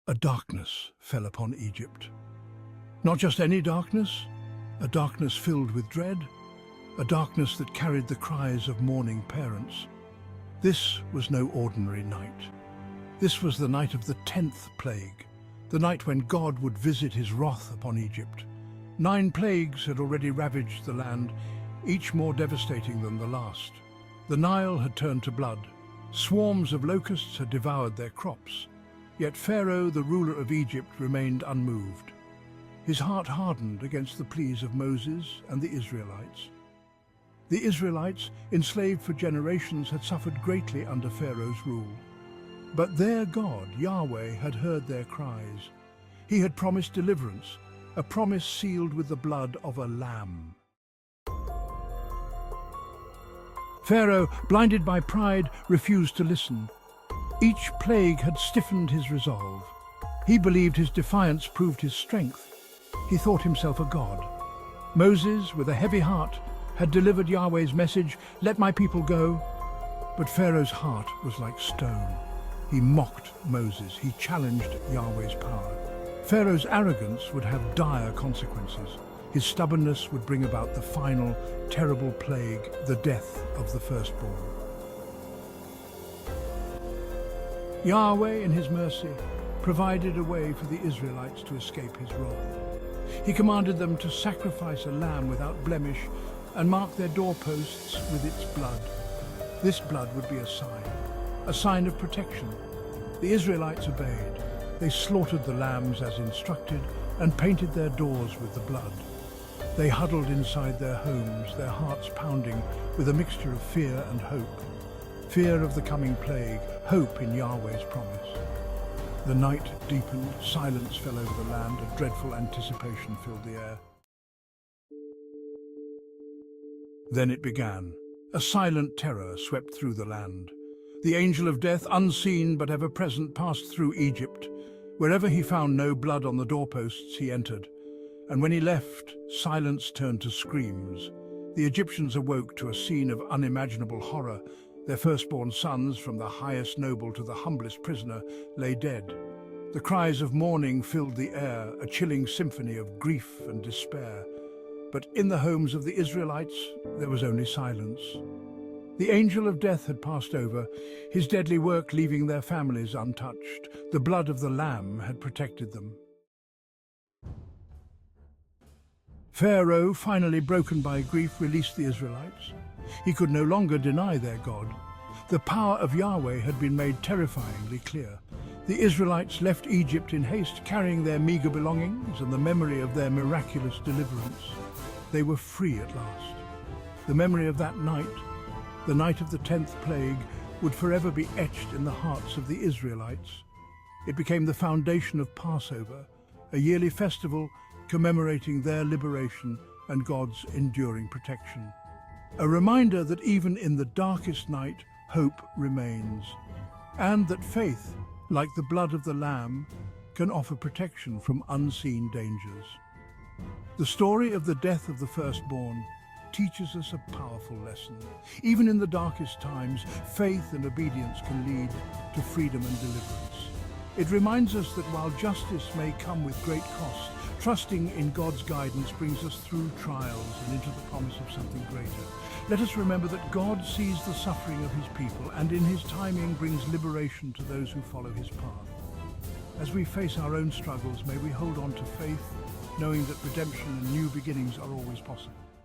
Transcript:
A darkness fell upon Egypt. Not just any darkness, a darkness filled with dread, a darkness that carried the cries of mourning parents. This was no ordinary night. This was the night of the 10th plague, the night when God would visit his wrath upon Egypt. 9 plagues had already ravaged the land, each more devastating than the last. The Nile had turned to blood. Swarms of locusts had devoured their crops. Yet Pharaoh, the ruler of Egypt, remained unmoved. His heart hardened against the pleas of Moses and the Israelites. The Israelites, enslaved for generations, had suffered greatly under Pharaoh's rule. But their God, Yahweh, had heard their cries. He had promised deliverance, a promise sealed with the blood of a lamb. Pharaoh, blinded by pride, refused to listen. Each plague had stiffened his resolve. He believed his defiance proved his strength. He thought himself a god. Moses, with a heavy heart, had delivered Yahweh's message, "Let my people go." But Pharaoh's heart was like stone. He mocked Moses. He challenged Yahweh's power. Pharaoh's arrogance would have dire consequences. His stubbornness would bring about the final, terrible plague, the death of the firstborn. Yahweh, in his mercy, provided a way for the Israelites to escape his wrath. He commanded them to sacrifice a lamb without blemish and mark their doorposts with its blood. This blood would be a sign of protection. The Israelites obeyed. They slaughtered the lambs as instructed and painted their doors with the blood. They huddled inside their homes, their hearts pounding with a mixture of fear and hope. Fear of the coming plague, hope in Yahweh's promise. The night deepened, silence fell over the land, a dreadful anticipation filled the air. Then it began. A silent terror swept through the land. The angel of death, unseen but ever present, passed through Egypt. Wherever he found no blood on the doorposts, he entered. And when he left, silence turned to screams. The Egyptians awoke to a scene of unimaginable horror. Their firstborn sons, from the highest noble to the humblest prisoner, lay dead. The cries of mourning filled the air, a chilling symphony of grief and despair. But in the homes of the Israelites, there was only silence. The angel of death had passed over, his deadly work leaving their families untouched. The blood of the lamb had protected them. Pharaoh, finally broken by grief, released the Israelites. He could no longer deny their God. The power of Yahweh had been made terrifyingly clear. The Israelites left Egypt in haste, carrying their meager belongings and the memory of their miraculous deliverance. They were free at last. The memory of that night, the night of the 10th plague, would forever be etched in the hearts of the Israelites. It became the foundation of Passover, a yearly festival commemorating their liberation and God's enduring protection. A reminder that even in the darkest night, hope remains, and that faith, like the blood of the Lamb, can offer protection from unseen dangers. The story of the death of the firstborn teaches us a powerful lesson. Even in the darkest times, faith and obedience can lead to freedom and deliverance. It reminds us that while justice may come with great cost, trusting in God's guidance brings us through trials and into the promise of something greater. Let us remember that God sees the suffering of his people and in his timing brings liberation to those who follow his path. As we face our own struggles, may we hold on to faith, knowing that redemption and new beginnings are always possible.